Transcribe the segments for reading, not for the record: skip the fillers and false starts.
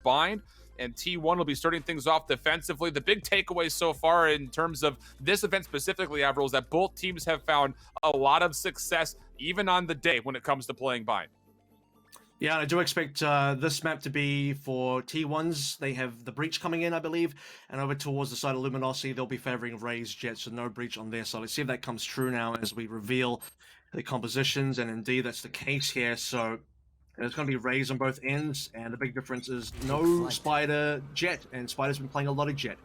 bind, and T1 will be starting things off defensively. The big takeaway so far in terms of this event specifically, Avril, is that both teams have found a lot of success even on the day when it comes to playing bind. Yeah, I do expect this map to be for T1s. They have the breach coming in, I believe, and over towards the side of Luminosity, they'll be favoring Raze, Jett, so no breach on their side. Let's see if that comes true now as we reveal the compositions, and indeed that's the case here. So there's going to be Raze on both ends, and the big difference is no Spyder, Jett, and Spyder's been playing a lot of Jett.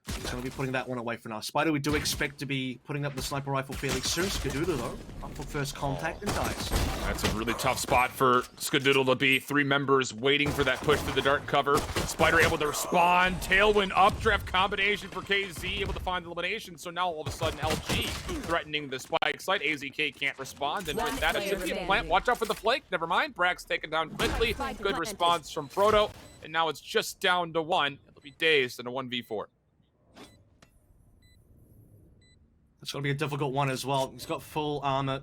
He's going to be putting that one away for now. Spyder, we do expect to be putting up the sniper rifle fairly soon. Skadoodle, though, up for first contact and dies. That's a really tough spot for Skadoodle to be. 3 members waiting for that push through the dark cover. Spyder able to respond. Tailwind updraft combination for KZ, able to find the elimination. So now all of a sudden LG threatening the spike site. AZK can't respond. And with that, it should be a plant. Watch out for the flake. Never mind. Brax taken down quickly. Good response from Proto. And now it's just down to 1. It'll be DaZeD in a 1v4. It's going to be a difficult one as well. He's got full armor,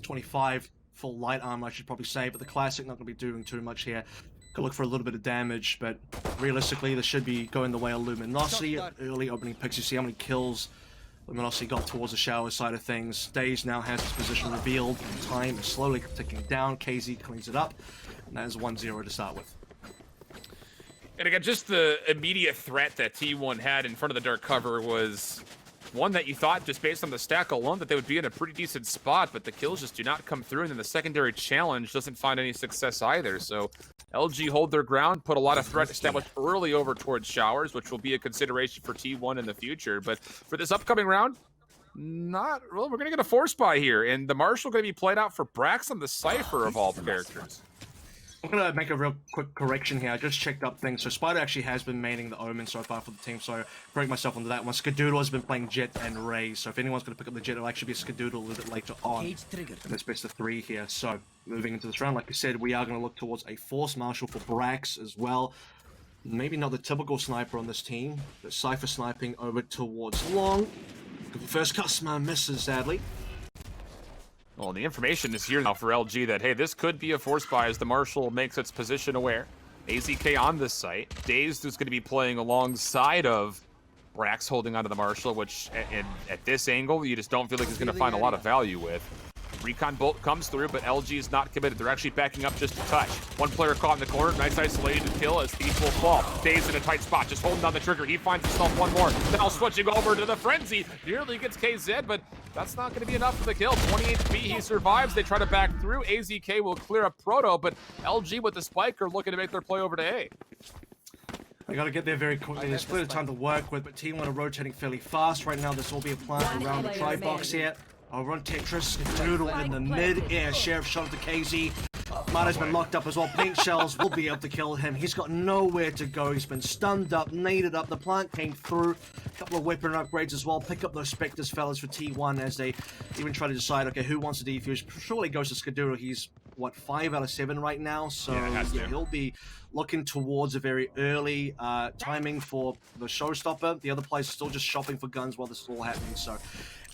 25, full light armor, I should probably say, but the classic not going to be doing too much here. Could look for a little bit of damage, but realistically, this should be going the way of Luminosity. Early opening picks, you see how many kills Luminosity got towards the shower side of things. DaZeD now has his position revealed. Time is slowly ticking down. KZ cleans it up, and that is 1-0 to start with. And again, just the immediate threat that T1 had in front of the dark cover was one that you thought, just based on the stack alone, that they would be in a pretty decent spot, but the kills just do not come through, and then the secondary challenge doesn't find any success either. So LG hold their ground, put a lot of threat established early over towards showers, which will be a consideration for T1 in the future. But for this upcoming round, not well, we're going to get a force buy here, and the Marshal going to be played out for Brax on the Cypher of all characters. I'm going to make a real quick correction here. I just checked up things. So Spyder actually has been maining the Omen so far for the team, so correct myself onto that one. Skadoodle has been playing Jett and Raze, so if anyone's going to pick up the Jett, it'll actually be a Skadoodle a little bit later on. And it's best of 3 here. So moving into this round, like I said, we are going to look towards a Force Marshal for Brax as well. Maybe not the typical sniper on this team, but Cypher sniping over towards Long. The first customer misses, sadly. Well, the information is here now for LG that, hey, this could be a force buy as the Marshal makes its position aware. AZK on this site. DaZeD is going to be playing alongside of Brax holding onto the Marshal, which at this angle, you just don't feel like he's going to find a lot of value with. Recon bolt comes through, but LG is not committed. They're actually backing up just a touch. One player caught in the corner. Nice isolated kill as these will fall. DaZeD in a tight spot, just holding down the trigger. He finds himself one more. Now switching over to the Frenzy. Nearly gets KZ, but that's not going to be enough for the kill. 20 HP, he survives. They try to back through. AZK will clear up Proto, but LG with the spike are looking to make their play over to A. They got to get there very quickly. There's plenty of time to work with, but T1 are rotating fairly fast right now. This will be a plant around the tri-box here. I'll run Tetris, Skadoodle in the mid-air. Sheriff shot to KZ. Mada's been locked up as well. Paint shells will be able to kill him. He's got nowhere to go. He's been stunned up, naded up. The plant came through. A couple of weapon upgrades as well. Pick up those Spectres fellas for T1 as they even try to decide, okay, who wants to defuse? Surely goes to Skadoodle. He's, what, 5 out of 7 right now? So yeah, he'll be looking towards a very early timing for the showstopper. The other players are still just shopping for guns while this is all happening. So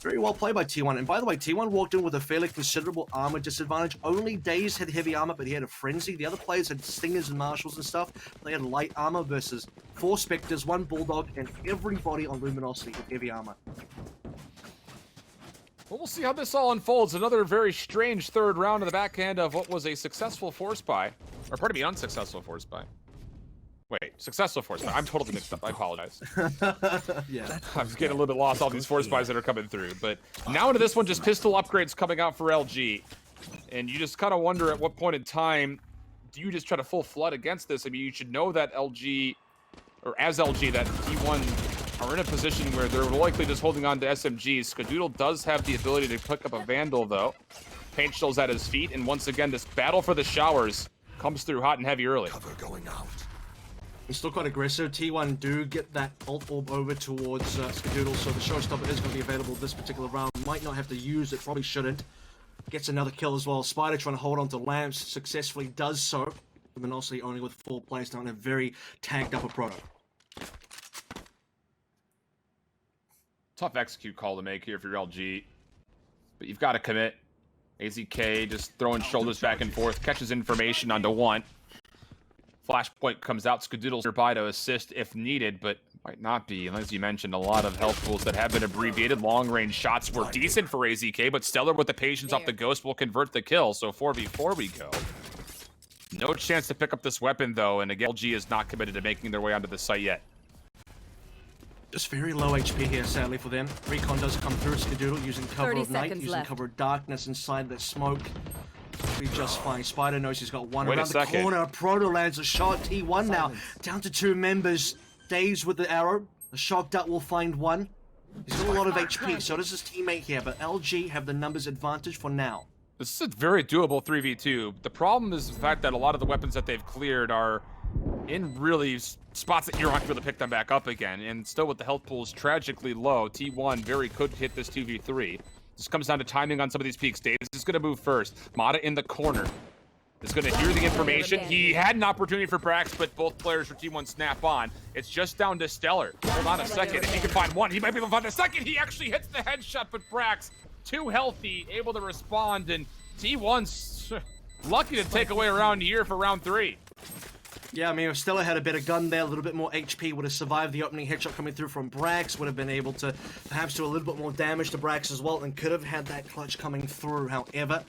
very well played by T1. And by the way, T1 walked in with a fairly considerable armor disadvantage. Only DaZeD had heavy armor, but he had a Frenzy. The other players had Stingers and Marshals and stuff. They had light armor versus 4 Spectres, 1 Bulldog, and everybody on Luminosity with heavy armor. Well, we'll see how this all unfolds. Another very strange third round of the backhand of what was a successful force buy. Or pardon me, unsuccessful force buy. Wait, successful force buy. I'm totally mixed up. I apologize. Yeah. I'm getting a little bit lost, all these force buys that are coming through. But now into this one, just pistol upgrades coming out for LG. And you just kind of wonder at what point in time do you just try to full flood against this? I mean, you should know that LG, or as LG, that T1 are in a position where they're likely just holding on to SMGs. Skadoodle does have the ability to pick up a Vandal, though. Paint Shell's at his feet, and once again, this battle for the showers comes through hot and heavy early. Cover going out. He's still quite aggressive. T1 do get that ult orb over towards Skadoodle, so the showstopper is going to be available this particular round. Might not have to use it, probably shouldn't. Gets another kill as well. Spyder trying to hold on to Lamps, successfully does so. Luminosity only with 4 players now in a very tagged up aproto. Tough execute call to make here for your LG, but you've got to commit. AZK just throwing shoulders back and forth, catches information onto 1. Flashpoint comes out. Skadoodle's nearby to assist if needed, but might not be. And as you mentioned, a lot of health pools that have been abbreviated. Long-range shots were decent for AZK, but Stellar with the patience off the Ghost will convert the kill. So 4v4 we go. No chance to pick up this weapon, though, and again, LG is not committed to making their way onto the site yet. Just very low HP here, sadly, for them. Recon does come through. Skadoodle using cover of night, using cover of darkness inside the smoke. Be just fine. Spyder knows he's got one around the corner. Aproto lands a shot. T1 now down to 2 members. DaZeD with the arrow. The shock dart will find one. He's got a lot of HP, so does his teammate here, but LG have the numbers advantage for now. This is a very doable 3v2. The problem is the fact that a lot of the weapons that they've cleared are in really spots that you're not going to be able to pick them back up again. And still with the health pools tragically low, T1 very could hit this 2v3. This comes down to timing on some of these peaks. DaZeD is going to move first. Mada in the corner is going to hear the information. He had an opportunity for brax, but both players for T1 snap on. It's just down to Stellar. Hold on a second. If he can find one, he might be able to find a second. He actually hits the headshot, but brax, too healthy, able to respond, and T1's lucky to take away around here for round 3. Yeah, I mean, if Stellar had a better gun there, a little bit more HP, would have survived the opening headshot coming through from brax, would have been able to perhaps do a little bit more damage to brax as well, and could have had that clutch coming through. However,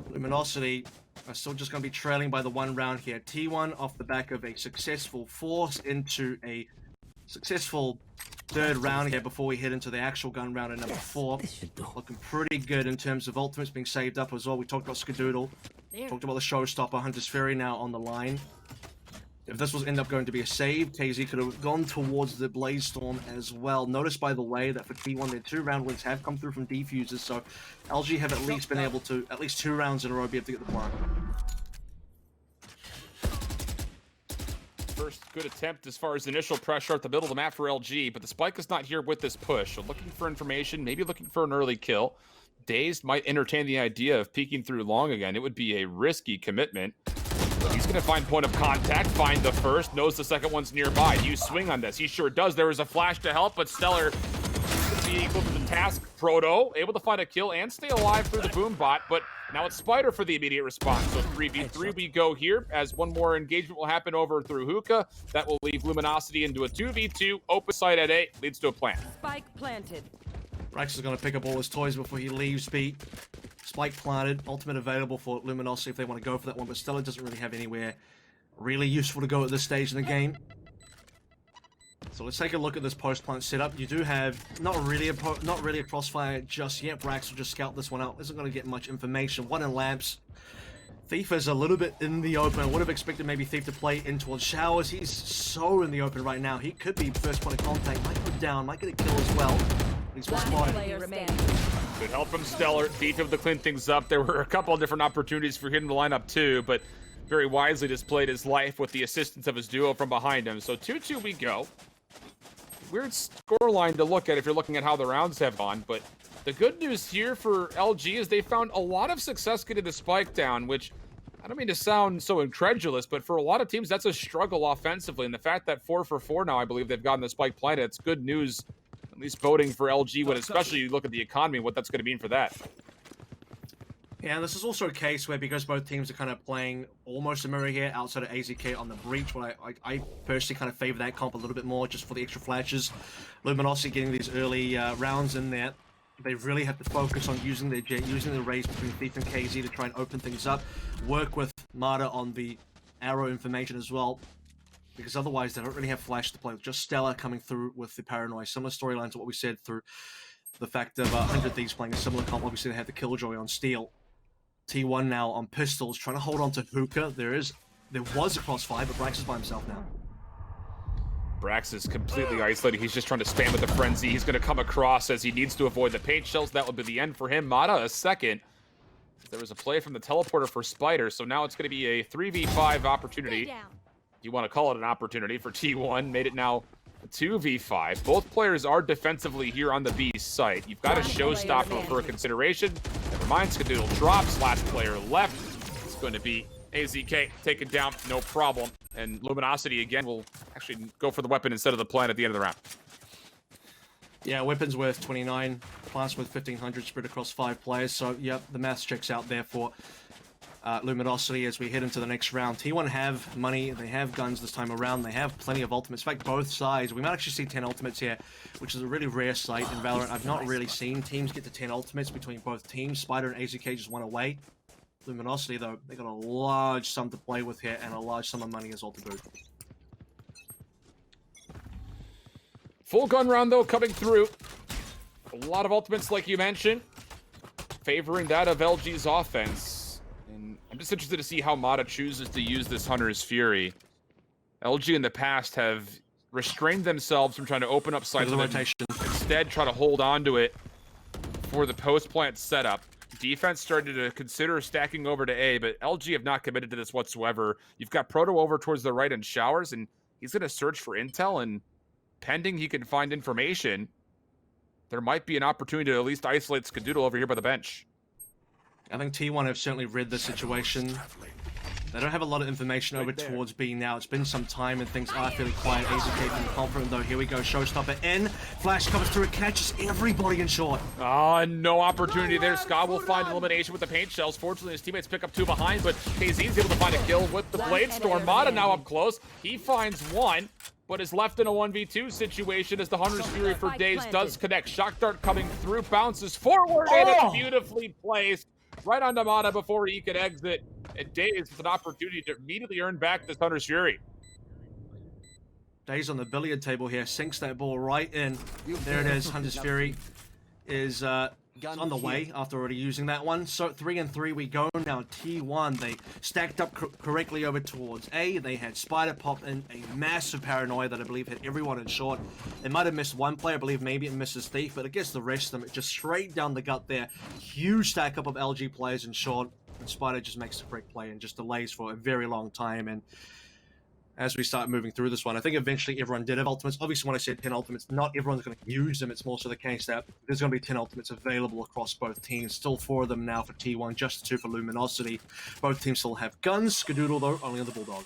Luminosity are still just going to be trailing by the 1 round here. T1 off the back of a successful force into a successful 3rd round here before we head into the actual gun round at number 4. Looking pretty good in terms of ultimates being saved up as well. We talked about Skadoodle. Talked about the showstopper, Hunter's Fury now on the line. If this was end up going to be a save, KZ could have gone towards the Blaze Storm as well. Notice, by the way, that for T1, their 2 round wins have come through from defusers, so LG have at least been able to, at least 2 rounds in a row, be able to get the plant. First good attempt as far as initial pressure at the middle of the map for LG, but the spike is not here with this push, so looking for information, maybe looking for an early kill. DaZeD might entertain the idea of peeking through long again. It would be a risky commitment. But he's going to find point of contact, find the first, knows the second one's nearby. Do you swing on this? He sure does. There was a flash to help, but Stellar could be equal to the task. Proto able to find a kill and stay alive through the boom bot, but now it's Spyder for the immediate response. So 3v3 we go here, as one more engagement will happen over through hookah. That will leave Luminosity into a 2v2. Open site at A, leads to a plant. Spike planted. brax is going to pick up all his toys before he leaves B. Spike planted, ultimate available for Luminosity if they want to go for that one, but Stellar doesn't really have anywhere really useful to go at this stage in the game. So let's take a look at this post-plant setup. You do have not really a crossfire just yet. brax will just scout this one out. Isn't going to get much information. One in lamps. Thief is a little bit in the open. I would have expected maybe Thief to play in towards showers. He's so in the open right now. He could be first point of contact. Might go down. Might get a kill as well. He's Good help from Stellar. Thief able to clean things up. There were a couple of different opportunities for him to line up too, but very wisely displayed his life with the assistance of his duo from behind him. So 2-2 we go. Weird scoreline to look at if you're looking at how the rounds have gone, but the good news here for LG is they found a lot of success getting the spike down, which I don't mean to sound so incredulous, but for a lot of teams, that's a struggle offensively. And the fact that 4 for 4 now, I believe they've gotten the spike planted, it's good news, at least voting for LG, when especially you look at the economy, what that's going to mean for that. Yeah, this is also a case where because both teams are kind of playing almost a mirror here outside of AZK on the breach, but I personally kind of favor that comp a little bit more just for the extra flashes. Luminosity getting these early rounds in there. They really have to focus on using their Jett, using the Raze between Thief and KZ to try and open things up. Work with mada on the arrow information as well, because otherwise they don't really have flash to play with. Just Stellar coming through with the paranoia. Similar storyline to what we said through the fact of 100 Thieves playing a similar comp. Obviously they have the Killjoy on Steel. T1 now on pistols, trying to hold on to hookah. There was a crossfire, but brax is by himself now. brax is completely isolated. He's just trying to spam with the frenzy. He's going to come across as he needs to avoid the paint shells. That would be the end for him. Mada a second. There was a play from the teleporter for Spyder, so now it's going to be a 3v5 opportunity. You want to call it an opportunity for T1. Made it now a 2v5. Both players are defensively here on the B site. You've got a showstopper for a consideration. Never mind, Skadoodle drops. Last player left. It's going to be AZK taken down, no problem. And Luminosity again will actually go for the weapon instead of the plant at the end of the round. Yeah, weapons worth 29, plants worth 1500 spread across 5 players. So, yep, the maths checks out there for Luminosity as we head into the next round. T1 have money, they have guns this time around, they have plenty of ultimates. In fact, both sides. We might actually see 10 ultimates here, which is a really rare sight in Valorant. I've not really seen teams get to 10 ultimates between both teams. Spyder and AZK just went away. Luminosity, though, they got a large sum to play with here and a large sum of money as well to boot. Full gun round, though, coming through. A lot of ultimates, like you mentioned, favoring that of LG's offense. And I'm just interested to see how mada chooses to use this Hunter's Fury. LG in the past have restrained themselves from trying to open up sites. Instead, try to hold on to it for the post-plant setup. Defense started to consider stacking over to A, but LG have not committed to this whatsoever. You've got Proto over towards the right in showers, and he's going to search for intel, and pending he can find information, there might be an opportunity to at least isolate Skadoodle over here by the bench. I think T1 have certainly read the situation. They don't have a lot of information over towards B now. It's been some time and things are fairly quiet. AZK feeling confident though. Here we go, showstopper in. Flash comes through, it catches everybody in short. No opportunity there. Scott will find elimination with the paint shells. Fortunately, his teammates pick up two behind, but KZ's able to find a kill with the Blade Storm. Mada now up close. He finds one, but is left in a 1v2 situation as the Hunter's Fury for DaZeD does connect. Shock Dart coming through, bounces forward, and it's beautifully placed right onto Mada before he could exit. And DaZeD with an opportunity to immediately earn back this Hunter's Fury. DaZeD on the billiard table here, sinks that ball right in. There it is, Hunter's Fury is on the way after already using that one. So 3-3 we go now. T1, they stacked up correctly over towards A. They had Spyder pop in a massive paranoia that I believe hit everyone in short. It might have missed one player, I believe maybe it misses Thief, but it gets the rest of them. It just straight down the gut there. Huge stack up of LG players in short. And Spyder just makes the correct play and just delays for a very long time. And as we start moving through this one, I think eventually everyone did have ultimates. Obviously, when I said 10 ultimates, not everyone's going to use them. It's more so the case that there's going to be 10 ultimates available across both teams. Still 4 of them now for T1, just 2 for Luminosity. Both teams still have guns. Skadoodle, though, only on the Bulldog.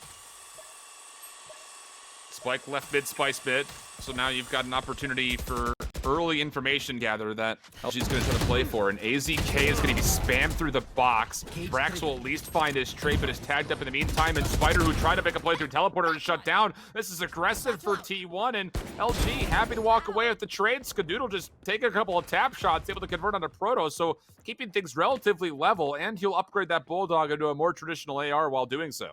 Spike left mid, Spice mid. So now you've got an opportunity for early information gather that LG's going to try to play for. And AZK is going to be spammed through the box. Brax will at least find his trait, but is tagged up in the meantime. And Spyder, who tried to make a play through teleporter, is shut down. This is aggressive for T1, and LG happy to walk away with the trade. Skadoodle just take a couple of tap shots, able to convert onto Proto, so keeping things relatively level, and he'll upgrade that Bulldog into a more traditional AR while doing so.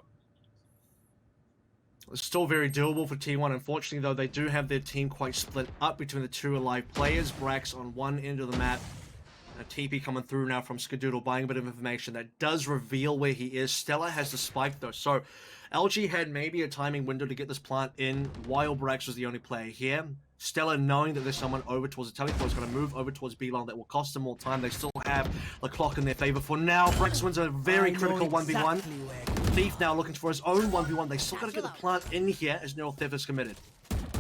It's still very doable for T1. Unfortunately, though, they do have their team quite split up between the 2 alive players. Brax on one end of the map. A TP coming through now from Skadoodle, buying a bit of information that does reveal where he is. Stella has the spike, though. So LG had maybe a timing window to get this plant in while Brax was the only player here. Stella, knowing that there's someone over towards the teleport, is going to move over towards B-Long. That will cost them more time. They still have the clock in their favor for now. Brax wins a very critical 1v1. Thief now looking for his own 1v1. They still got to get the plant in here as Neural Theft is committed.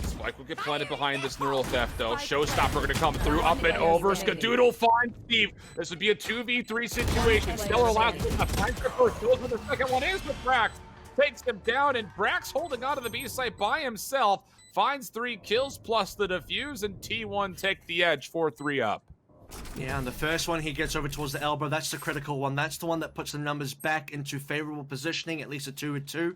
Spike will get planted behind this Neural Theft, though. Showstopper going to come through, up and over. Skadoodle finds Steve. This would be a 2v3 situation. Stellar last one, the finds the first. Goes for the second one, is with Brax. Takes him down, and Brax holding onto the B site by himself. Finds 3 kills plus the defuse, and T1 take the edge, 4-3 up. Yeah, and the first one he gets over towards the elbow, that's the critical one. That's the one that puts the numbers back into favorable positioning, at least a 2-2.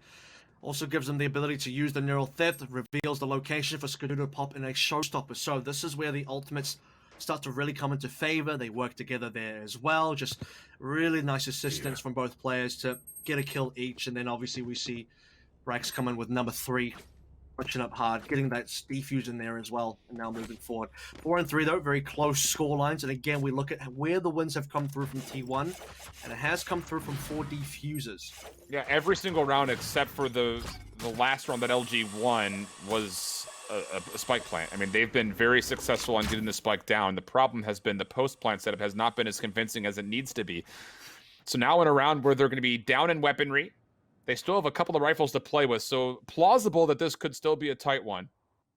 Also gives them the ability to use the Neural Theft, reveals the location for Skadoodle to pop in a showstopper. So this is where the ultimates start to really come into favor. They work together there as well. Just really nice assistance from both players to get a kill each. And then obviously we see Brax come in with number 3. Pushing up hard, getting that defuse in there as well, and now moving forward. 4-3 though, very close score lines, and again we look at where the wins have come through from T1, and it has come through from 4 defuses. Yeah, every single round except for the last round that LG won was a spike plant. I mean, they've been very successful on getting the spike down. The problem has been the post plant setup has not been as convincing as it needs to be. So now in a round where they're going to be down in weaponry, they still have a couple of rifles to play with, so plausible that this could still be a tight one.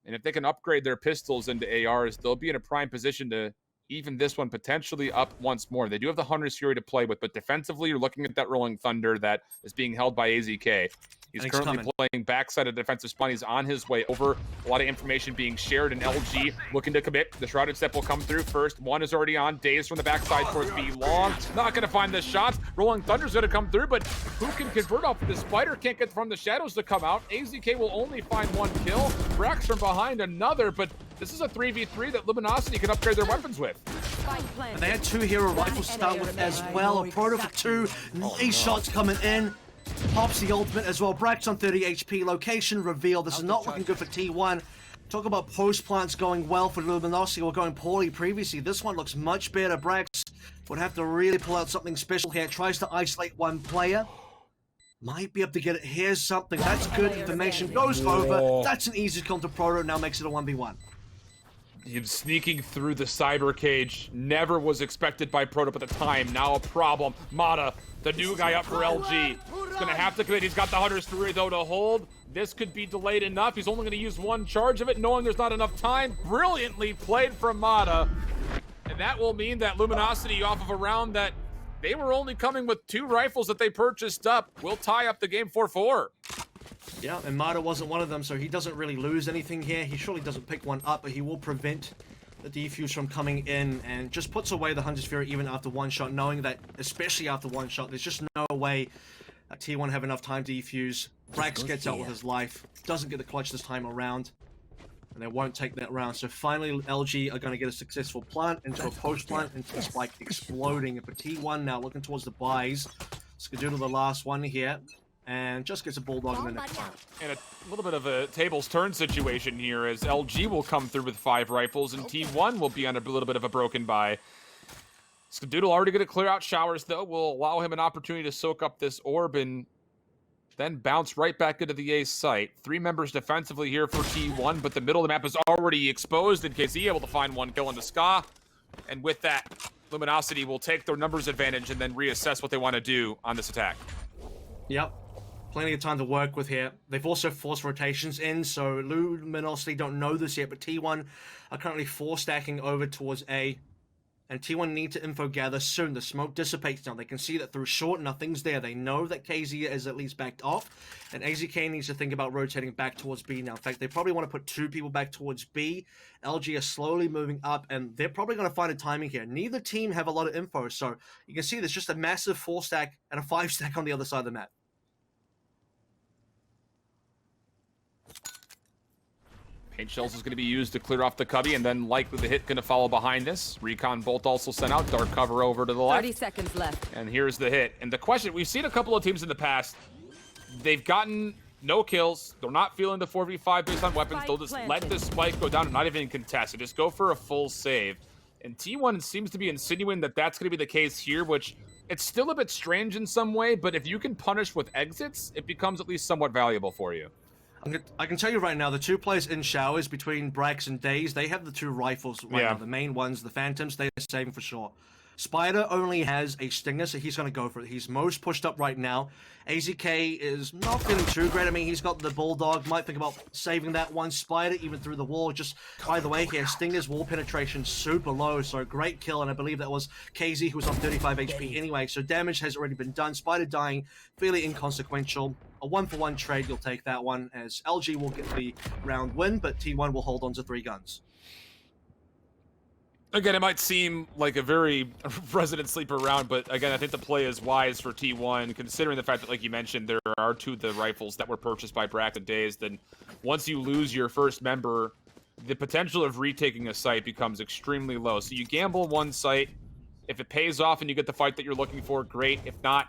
And if they can upgrade their pistols into ARs, they'll be in a prime position to even this one potentially up once more. They do have the Hunter's Fury to play with, but defensively, you're looking at that Rolling Thunder that is being held by AZK. He's And currently playing backside of defensive spawn. He's on his way over. A lot of information being shared, and LG looking to commit. The Shrouded Step will come through first. One is already on. DaZeD from the backside towards B long. Not going to find the shots. Rolling Thunder's going to come through, but who can convert off of the Spyder? Can't get from the shadows to come out. AZK will only find one kill. Brax from behind another, but this is a 3v3 that Luminosity can upgrade their weapons with. And they had 2 hero rifles to start with as well. Aproto for 2. Nice shots coming in. Pops the ultimate as well. Brax on 30 HP. Location reveal. This is not looking good for T1. Talk about post plants going well for Luminosity or going poorly previously. This one looks much better. Brax would have to really pull out something special here. Tries to isolate one player. Might be able to get it. Here's something. That's good information. Goes over. That's an easy kill to Proto. Now makes it a 1v1. Him sneaking through the cyber cage never was expected by Proto at the time. Now a problem. Mada, the new guy up for LG. He's gonna have to commit. He's got the Hunter's Fury though to hold. This could be delayed enough. He's only gonna use one charge of it, knowing there's not enough time. Brilliantly played from Mada. And that will mean that Luminosity, off of a round that they were only coming with 2 rifles that they purchased up, will tie up the game 4-4. Yeah, and Mada wasn't one of them, so he doesn't really lose anything here. He surely doesn't pick one up, but he will prevent the defuse from coming in and just puts away the Hunter's Fury even after one shot, knowing that, especially after one shot, there's just no way T1 have enough time to defuse. Brax gets out with his life, doesn't get the clutch this time around, and they won't take that round. So finally, LG are going to get a successful plant into a post plant, into the spike exploding. And for T1 now, looking towards the buys. Skadoodle the last one here. And just gets a bulldog in the next round. And a little bit of a tables turn situation here as LG will come through with 5 rifles and T1 will be on a little bit of a broken buy. Skadoodle already going to clear out showers though. Will allow him an opportunity to soak up this orb and then bounce right back into the A site. 3 members defensively here for T1, but the middle of the map is already exposed in case he's able to find one kill into Ska. And with that, Luminosity will take their numbers advantage and then reassess what they want to do on this attack. Yep. Plenty of time to work with here. They've also forced rotations in, so Luminosity don't know this yet, but T1 are currently 4 stacking over towards A. And T1 need to info gather soon. The smoke dissipates now. They can see that through short, nothing's there. They know that KZ is at least backed off. And AZK needs to think about rotating back towards B now. In fact, they probably want to put 2 people back towards B. LG are slowly moving up, and they're probably going to find a timing here. Neither team have a lot of info, so you can see there's just a massive 4 stack and a 5 stack on the other side of the map. Paint shells is going to be used to clear off the cubby, and then likely the hit going to follow behind this. Recon bolt also sent out. Dark cover over to the left. 30 seconds left. And here's the hit. And the question, we've seen a couple of teams in the past. They've gotten no kills. They're not feeling the 4v5 based on weapons. They'll just let this spike go down and not even contest it. Just go for a full save. And T1 seems to be insinuating that that's going to be the case here, which it's still a bit strange in some way, but if you can punish with exits, it becomes at least somewhat valuable for you. I can tell you right now, the 2 players in showers between Brax and DaZeD, they have the 2 rifles right now. The main ones, the Phantoms, they are saving for sure. Spyder only has a Stinger, so he's going to go for it. He's most pushed up right now. AZK is not feeling too great. I mean, he's got the Bulldog. Might think about saving that one. Spyder even through the wall. Just, by the way, here, Stinger's wall penetration super low, so great kill. And I believe that was KZ, who was on 35 HP anyway. So damage has already been done. Spyder dying, fairly inconsequential. A 1-for-1 trade, you'll take that one, as LG will get the round win, but T1 will hold on to 3 guns. Again, it might seem like a very resident sleeper round, but again, I think the play is wise for T1, considering the fact that, like you mentioned, there are 2 of the rifles that were purchased by Brax and DaZeD. Then once you lose your first member, the potential of retaking a site becomes extremely low. So you gamble one site. If it pays off and you get the fight that you're looking for, great. If not,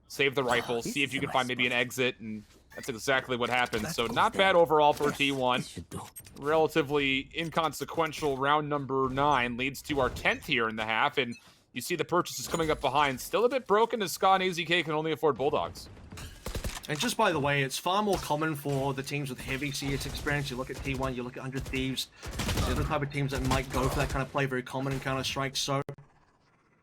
save the rifle, see if you can find maybe an exit, and that's exactly what happened. So not bad overall for T1. Relatively inconsequential round number 9 leads to our 10th here in the half, and you see the purchases coming up behind. Still a bit broken as Ska and AZK can only afford Bulldogs. And just by the way, it's far more common for the teams with heavy CS experience. You look at T1, you look at 100 Thieves. They're the type of teams that might go for that kind of play, very common in Counter-Strike. So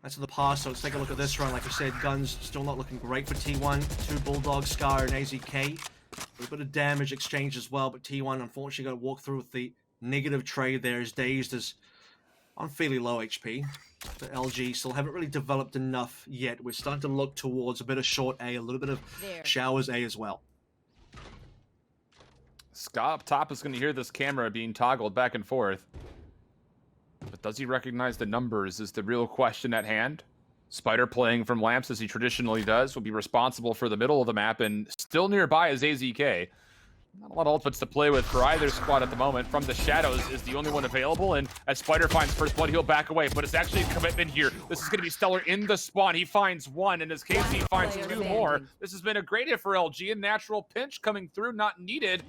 that's in the past, so let's take a look at this run. Like I said, guns still not looking great for T1. 2 Bulldogs, Scar and AZK. A little bit of damage exchange as well, but T1 unfortunately got to walk through with the negative trade there as DaZeD is on fairly low HP. The LG still haven't really developed enough yet. We're starting to look towards a bit of short A, a little bit of showers A as well. Ska up top is going to hear this camera being toggled back and forth. But does he recognize the numbers is the real question at hand. Spyder playing from lamps as he traditionally does will be responsible for the middle of the map, and still nearby is AZK. Not a lot of ultimates to play with for either squad at the moment. From the shadows is the only one available, and as Spyder finds first blood, he'll back away, but it's actually a commitment here. This is going to be Stellar in the spawn. He finds one, and as KC finds two more. This has been a great hit for LG, a natural pinch coming through, not needed.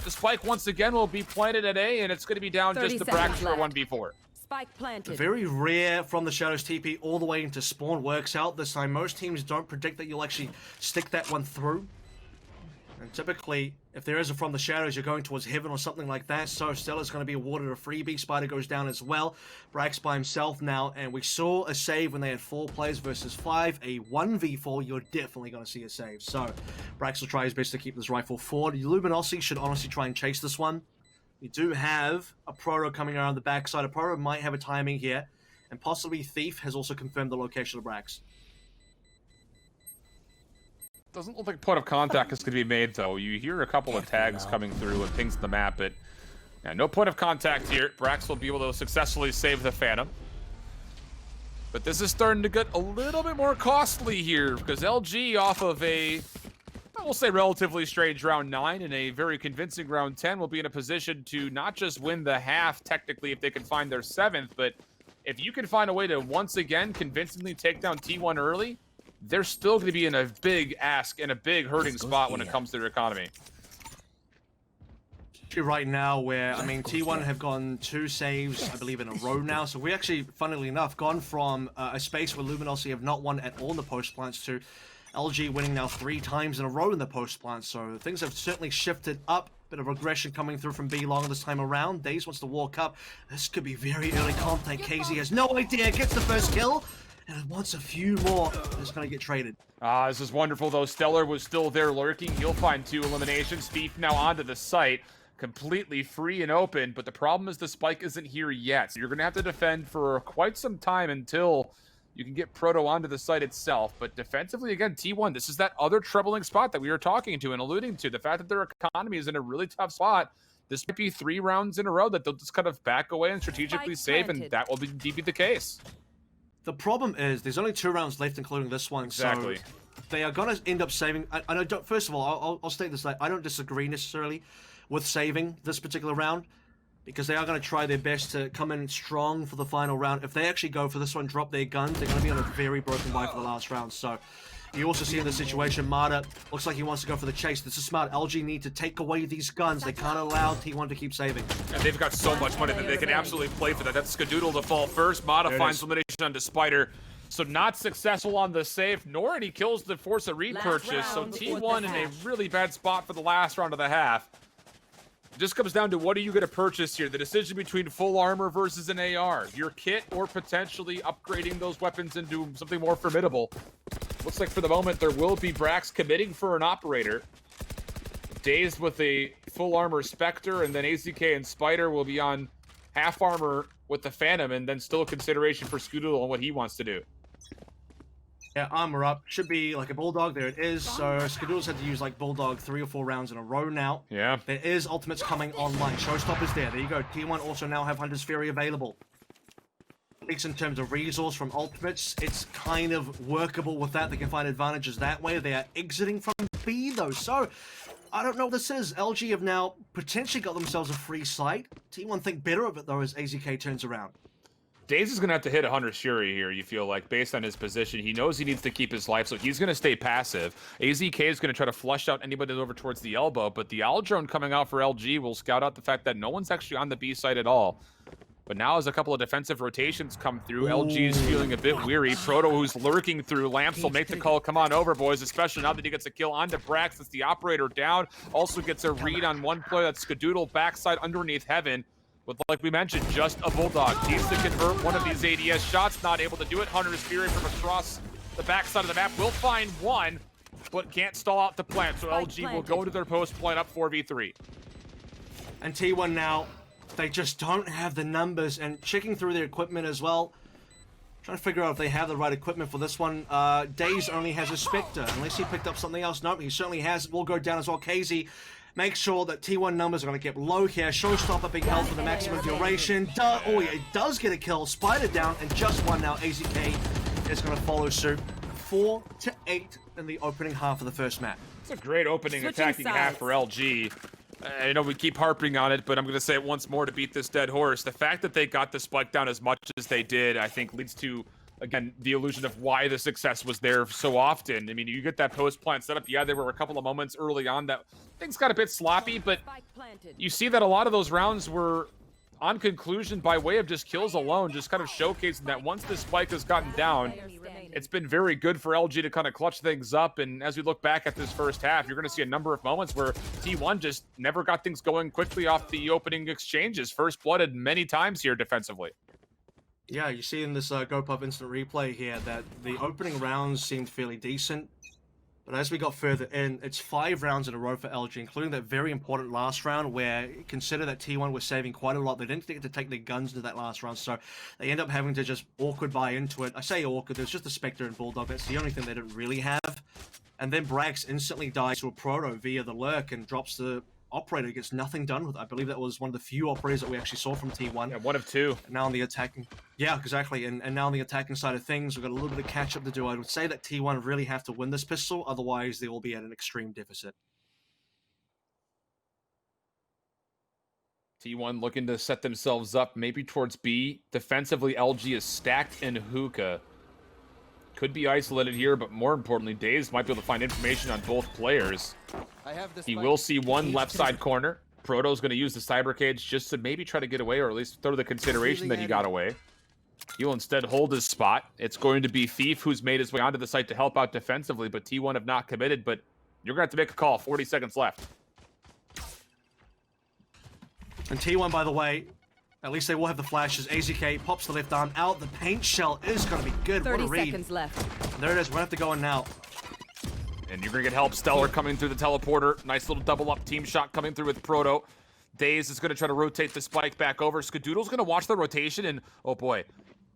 The spike once again will be planted at A, and it's going to be down just to brax for 1v4. Spike planted. Very rare from the shadows TP all the way into spawn works out this time. Most teams don't predict that you'll actually stick that one through. And typically, if there is a from the shadows, you're going towards heaven or something like that. So Stellar's going to be awarded a freebie. Spyder goes down as well. Brax by himself now. And we saw a save when they had 4 players versus 5. A 1v4, you're definitely going to see a save. So Brax will try his best to keep this rifle forward. Luminosity should honestly try and chase this one. You do have aproto coming around the backside. Aproto might have a timing here. And possibly Thief has also confirmed the location of Brax. Doesn't look like point of contact is going to be made, though. You hear a couple of tags coming through with pings in the map, but yeah, no point of contact here. Brax will be able to successfully save the Phantom. But this is starting to get a little bit more costly here, because LG off of a, I will say, relatively strange round 9 and a very convincing round 10 will be in a position to not just win the half, technically, if they can find their 7th, but if you can find a way to once again convincingly take down T1 early, they're still going to be in a big ask and a big hurting spot when it comes to their economy. Right now, where, I mean, T1 have gone 2 saves, I believe, in a row now. So we actually, funnily enough, gone from a space where Luminosity have not won at all in the post plants to LG winning now 3 times in a row in the post plants. So things have certainly shifted up. Bit of regression coming through from B long this time around. DaZeD wants to walk up. This could be very early contact. KZ has no idea. Gets the first kill. And wants a few more. It's going to get traded. This is wonderful, though. Stellar was still there lurking. He'll find 2 eliminations. Thief now onto the site. Completely free and open. But the problem is the spike isn't here yet. So you're going to have to defend for quite some time until you can get Proto onto the site itself. But defensively, again, T1, this is that other troubling spot that we were talking to and alluding to. The fact that their economy is in a really tough spot. This might be 3 rounds in a row that they'll just kind of back away and strategically save, and that will be the case. The problem is there's only 2 rounds left, including this one. Exactly. So they are going to end up saving. I don't. First of all, I'll state this. I don't disagree necessarily with saving this particular round, because they are going to try their best to come in strong for the final round. If they actually go for this one, drop their guns, they're going to be on a very broken buy for the last round. So you also see in this situation, Mada looks like he wants to go for the chase. This is smart. LG need to take away these guns. They can't allow T1 to keep saving. And they've got so much money that they can absolutely play for that. That's Skadoodle to fall first. Mada finds elimination onto Spyder. So not successful on the save, nor any kills to force a repurchase. So T1 in a really bad spot for the last round of the half. It just comes down to what are you going to purchase here? The decision between full armor versus an AR. Your kit or potentially upgrading those weapons into something more formidable. Looks like for the moment there will be Brax committing for an operator. DaZeD with a full armor Spectre, and then AZK and Spyder will be on half armor with the Phantom, and then still a consideration for Skadoodle and what he wants to do. Yeah, armor up. Should be like a Bulldog. There it is. So Skadoodle's had to use like Bulldog 3 or 4 rounds in a row now. Yeah. There is ultimates coming online. Showstopper's there. There you go. T1 also now have Hunter's Fury available. At least in terms of resource from ultimates, it's kind of workable with that. They can find advantages that way. They are exiting from B though. So I don't know what this is. LG have now potentially got themselves a free site. T1 think better of it though as AZK turns around. DaZeD is going to have to hit a Hunter's Fury here, you feel like, based on his position. He knows he needs to keep his life, so he's going to stay passive. AZK is going to try to flush out anybody over towards the elbow, but the Owl Drone coming out for LG will scout out the fact that no one's actually on the B side at all. But now as a couple of defensive rotations come through, LG is feeling a bit weary. Proto, who's lurking through, Lamps will make the call. Come on over, boys, especially now that he gets a kill onto Brax. That's the operator down. Also gets a read on one player. That's Skadoodle backside underneath Heaven. But like we mentioned, just a Bulldog. Needs to convert one of these ADS shots. Not able to do it. Hunter's Fury from across the backside of the map will find one, but can't stall out the plant. So LG will go to their post plant up 4v3. And T1 now, they just don't have the numbers. And checking through their equipment as well. Trying to figure out if they have the right equipment for this one. DaZeD only has a Spectre. Unless he picked up something else. Nope, he certainly has. Will go down as well. KZ make sure that T1 numbers are going to get low here. Showstopper being held for the maximum duration. Oh yeah, it does get a kill. Spyder down, and just one now. AZK is going to follow suit. 4-8 in the opening half of the first map. It's a great opening attacking half for LG. I know we keep harping on it, but I'm going to say it once more to beat this dead horse. The fact that they got the spike down as much as they did, I think, leads to, again, the illusion of why the success was there so often. I mean, you get that post-plant setup. Yeah, there were a couple of moments early on that things got a bit sloppy, but you see that a lot of those rounds were on conclusion by way of just kills alone, just kind of showcasing that once the spike has gotten down, it's been very good for LG to kind of clutch things up. And as we look back at this first half, you're going to see a number of moments where T1 just never got things going quickly off the opening exchanges. First blooded many times here defensively. Yeah, you see in this GoPuff instant replay here that the opening rounds seemed fairly decent. But as we got further in, it's 5 rounds in a row for LG, including that very important last round where, consider that T1 was saving quite a lot. They didn't get to take their guns into that last round, so they end up having to just awkward buy into it. I say awkward, there's just a Spectre and Bulldog. That's the only thing they didn't really have. And then Brax instantly dies to aproto via the lurk and drops the operator, gets nothing done with it. I believe that was one of the few operators that we actually saw from T1. Yeah, one of two. And now on the attacking, yeah, exactly. And now on the attacking side of things, we've got a little bit of catch up to do. I would say that T1 really have to win this pistol, otherwise they will be at an extreme deficit. T1 looking to set themselves up maybe towards B. Defensively, LG is stacked in hookah. Could be isolated here, but more importantly, DaZeD might be able to find information on both players. He will see one left side corner. Proto's going to use the cyber cage just to maybe try to get away, or at least throw the consideration that he got away. He'll instead hold his spot. It's going to be Thief who's made his way onto the site to help out defensively, but T1 have not committed, but you're going to have to make a call. 40 seconds left. And T1, by the way, at least they will have the flashes. AZK pops the left arm out. The paint shell is going to be good. 30 what a read. seconds left. There it is. We're going to have to go in now. And you're going to get help. Stellar coming through the teleporter. Nice little double-up team shot coming through with Proto. DaZeD is going to try to rotate the spike back over. Skadoodle's going to watch the rotation, and oh boy,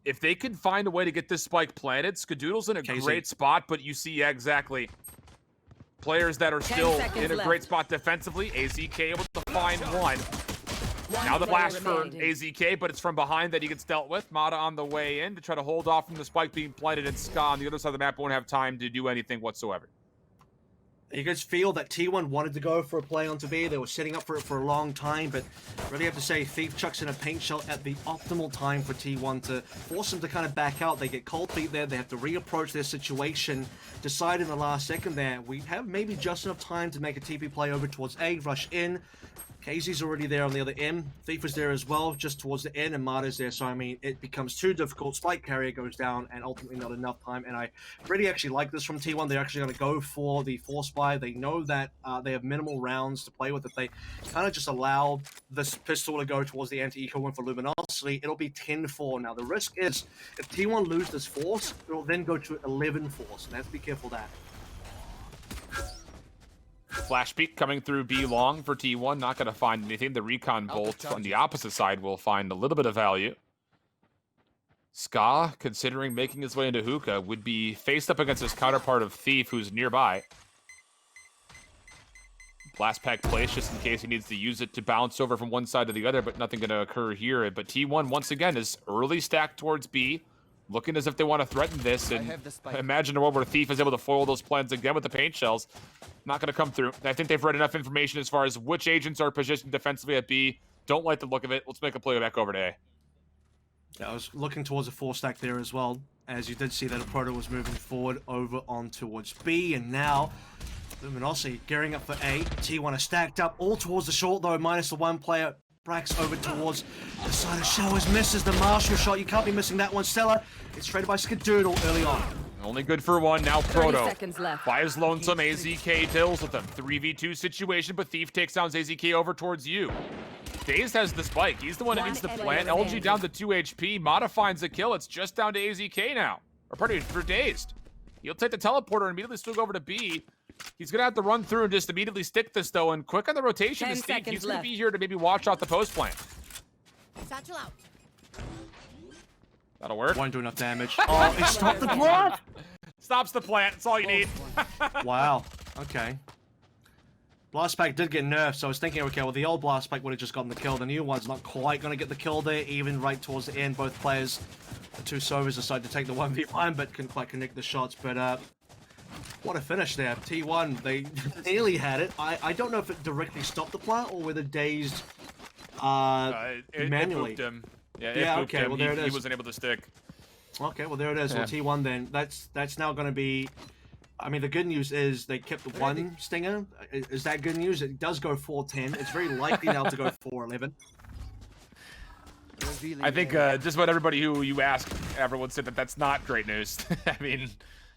if they can find a way to get this spike planted, Skadoodle's in a great spot, but you see, yeah, exactly, players that are still in a great spot defensively. AZK able to find one. Now the flash for AZK, but it's from behind that he gets dealt with. Mada on the way in to try to hold off from the spike being planted, and Ska on the other side of the map won't have time to do anything whatsoever. You guys feel that T1 wanted to go for a play onto B. They were setting up for it for a long time, but really have to say Thief chucks in a paint shell at the optimal time for T1 to force them to kind of back out. They get cold feet there. They have to reapproach their situation, decide in the last second there. We have maybe just enough time to make a TP play over towards A, rush in. Casey's already there on the other end. Thief is there as well, just towards the end, and Mada's there. So, I mean, it becomes too difficult. Spike carrier goes down, and ultimately not enough time. And I really actually like this from T1. They're actually going to go for the force buy. They know that they have minimal rounds to play with. If they kind of just allow this pistol to go towards the anti-eco one for Luminosity, it'll be 10-4. Now, the risk is, if T1 lose this force, it'll then go to 11 force. And they have to be careful of that. Flash peek coming through B long for T1. Not going to find anything. The recon bolt on the opposite side will find a little bit of value. Ska, considering making his way into hookah, would be faced up against his counterpart of Thief, who's nearby. Blast pack placed just in case he needs to use it to bounce over from one side to the other, but nothing going to occur here. But T1, once again, is early stacked towards B, looking as if they want to threaten this, and imagine a world where Thief is able to foil those plans again with the paint shells. Not going to come through. I think they've read enough information as far as which agents are positioned defensively at B. Don't like the look of it. Let's make a play back over to A. Yeah, I was looking towards a 4-stack there as well, as you did see that Aproto was moving forward over on towards B, and now Luminosity gearing up for A. T1 are stacked up all towards the short, though, minus the one player. Brax over towards the side of Showers, misses the Marshall shot. You can't be missing that one. Stellar, it's traded by Skadoodle early on. Only good for one. Now Proto. 30 seconds left. Buys lonesome. AZK deals with them. 3v2 situation, but Thief takes down AZK over towards you. DaZeD has the spike. He's the one that needs the plant. LG down to 2 HP. Mada finds a kill. It's just down to AZK now. Or pardon me, for DaZeD. He'll take the teleporter and immediately swing over to B. He's going to have to run through and just immediately stick this, though. And quick on the rotation is Thief. He's going to be here to maybe watch out the post plant. Satchel out. That'll work. Won't do enough damage. Oh, it stopped the plant! Stops the plant. That's all you need. Wow. Okay. Blast Pack did get nerfed, so I was thinking, okay, well, the old Blast Pack would have just gotten the kill. The new one's not quite going to get the kill there, even right towards the end. Both players, the two Sovas, decide to take the 1v1, but couldn't quite connect the shots. But what a finish there. T1, they nearly had it. I don't know if it directly stopped the plant or whether DaZeD manually. It booped him. Yeah, Yeah, booped okay, him. well, there it He is. wasn't able to stick. Okay, well, there it is. Yeah. Well, T1 then. That's now going to be... I mean, the good news is they kept the one stinger. Is that good news? It does go 4-10. It's very likely now to go 4-11. I think just about everybody who you ask, everyone said that that's not great news. I mean,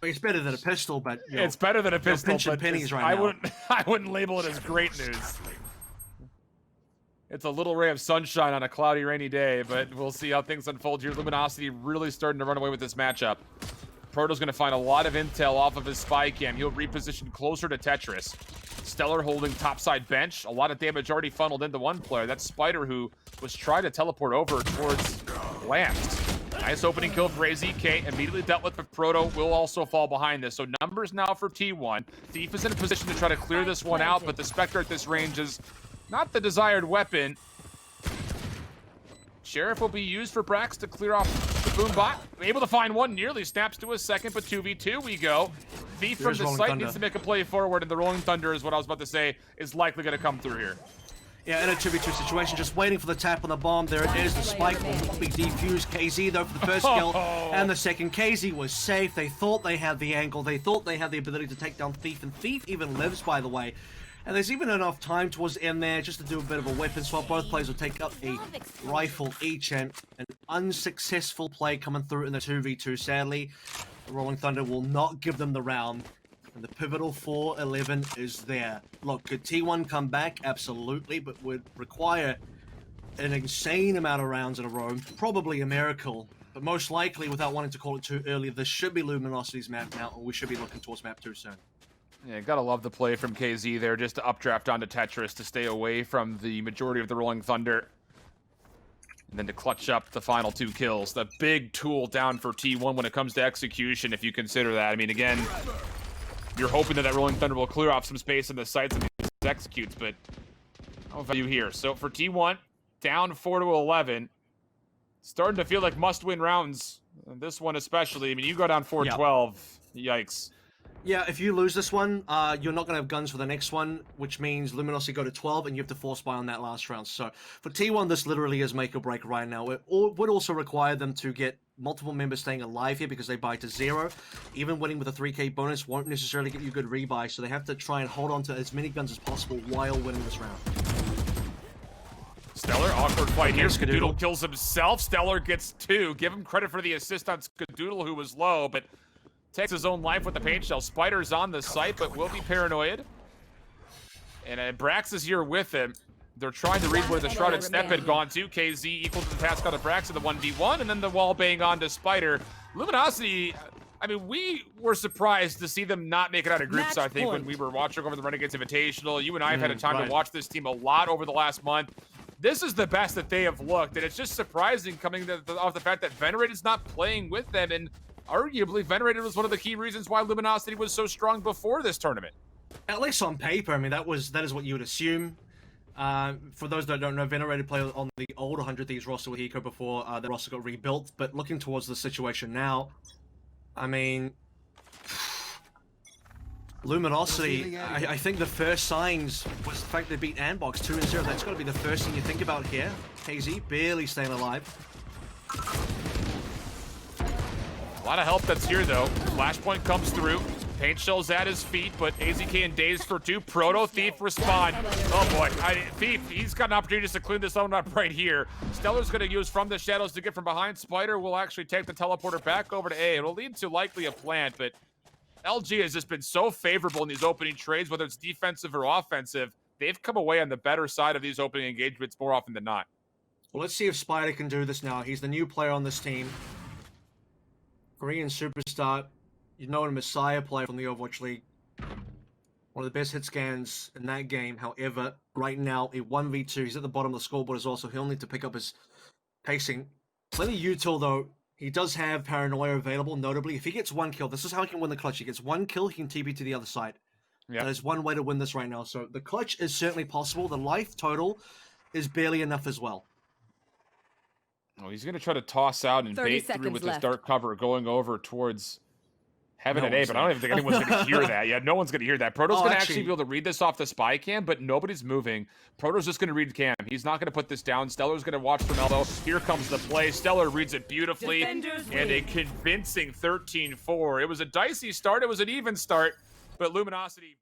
It's better than a pistol, but you know, it's better than a pistol, pinching but pennies right I now. wouldn't label it as great news. It's a little ray of sunshine on a cloudy, rainy day, but we'll see how things unfold here. Luminosity really starting to run away with this matchup. Proto's going to find a lot of intel off of his spy cam. He'll reposition closer to Tetris. Stellar holding topside bench. A lot of damage already funneled into one player. That's Spyder, who was trying to teleport over towards Lance. Nice opening kill for Raze. Immediately dealt with Proto. Will also fall behind this. So numbers now for T1. Thief is in a position to try to clear this one out, but the Spectre at this range is not the desired weapon. Sheriff will be used for Brax to clear off the boom bot. Able to find one, nearly snaps to a second, but 2v2 we go. Thief from the site needs to make a play forward, and the Rolling Thunder is what I was about to say, is likely going to come through here. Yeah, in a 2v2 situation, just waiting for the tap on the bomb. There it is. The spike will not be defused. KZ, though, for the first kill. And the second, KZ was safe. They thought they had the angle. They thought they had the ability to take down Thief. And Thief even lives, by the way. And there's even enough time towards the end there just to do a bit of a weapon swap. Both players will take up a rifle each, and an unsuccessful play coming through in the 2v2. Sadly, the Rolling Thunder will not give them the round. And the pivotal 4-11 is there. Look, could T1 come back? Absolutely, but would require an insane amount of rounds in a row. Probably a miracle. But most likely, without wanting to call it too early, this should be Luminosity's map now, and we should be looking towards map 2 soon. Yeah, gotta love the play from KZ there, just to updraft onto Tetris to stay away from the majority of the Rolling Thunder. And then to clutch up the final 2 kills. The big tool down for T1 when it comes to execution, if you consider that. I mean, again, you're hoping that Rolling Thunder will clear off some space in the sites and executes, but no value here. So for T1, down 4-11. Starting to feel like must-win rounds. This one especially. I mean, you go down 4-12. Yikes. Yeah, if you lose this one, you're not going to have guns for the next one, which means Luminosity go to 12, and you have to force buy on that last round. So for T1, this literally is make or break right now. It would also require them to get multiple members staying alive here because they buy to 0. Even winning with a 3k bonus won't necessarily get you good rebuy, so they have to try and hold on to as many guns as possible while winning this round. Stellar, awkward fight here. Skadoodle. Skadoodle kills himself. Stellar gets 2. Give him credit for the assist on Skadoodle, who was low, but takes his own life with the paint shell. Spyder's on the site, but will be paranoid. And Brax is here with him. They're trying to read where the Shrouded Step had gone to. KZ equal to the task out of Brax in the 1v1, and then the wall bang on to Spyder. Luminosity, I mean, we were surprised to see them not make it out of groups, I think, when we were watching over the Renegades Invitational. You and I have had a time to watch this team a lot over the last month. This is the best that they have looked, and it's just surprising coming off the fact that Venerated's not playing with them, and arguably, Venerated was one of the key reasons why Luminosity was so strong before this tournament. At least on paper, I mean, that is what you would assume. For those that don't know, Venerated played on the old 100 Thieves roster with Eco before the roster got rebuilt. But looking towards the situation now, I mean, Luminosity, I think the first signs was the fact they beat Anbox 2-0. That's got to be the first thing you think about here. KZ barely staying alive. A lot of help that's here, though. Flashpoint comes through. Paint shell's at his feet, but AZK and DaZeD for 2. Proto, Thief respond. Oh boy, Thief, he's got an opportunity just to clean this one up right here. Stellar's gonna use from the shadows to get from behind. Spyder will actually take the teleporter back over to A. It'll lead to likely a plant, but LG has just been so favorable in these opening trades, whether it's defensive or offensive. They've come away on the better side of these opening engagements more often than not. Well, let's see if Spyder can do this now. He's the new player on this team. Korean superstar. You know him, Messiah player from the Overwatch League. One of the best hit scans in that game. However, right now, a 1v2. He's at the bottom of the scoreboard as well, so he'll need to pick up his pacing. Plenty util, though. He does have Paranoia available, notably. If he gets 1 kill, this is how he can win the clutch. He gets 1 kill, he can TP to the other side. Yep. There's one way to win this right now. So the clutch is certainly possible. The life total is barely enough as well. Oh, he's going to try to toss out and 30 bait through seconds with left. this dark cover going over towards Heaven No and A, one's but I don't even think anyone's going to hear that. Yeah, no one's going to hear that. Proto's Oh, going to actually- actually be able to read this off the spy cam, but nobody's moving. Proto's just going to read the cam. He's not going to put this down. Stellar's going to watch from elbow. Here comes the play. Stellar reads it beautifully, Defenders and a win. convincing 13-4. It was a dicey start. It was an even start, but Luminosity...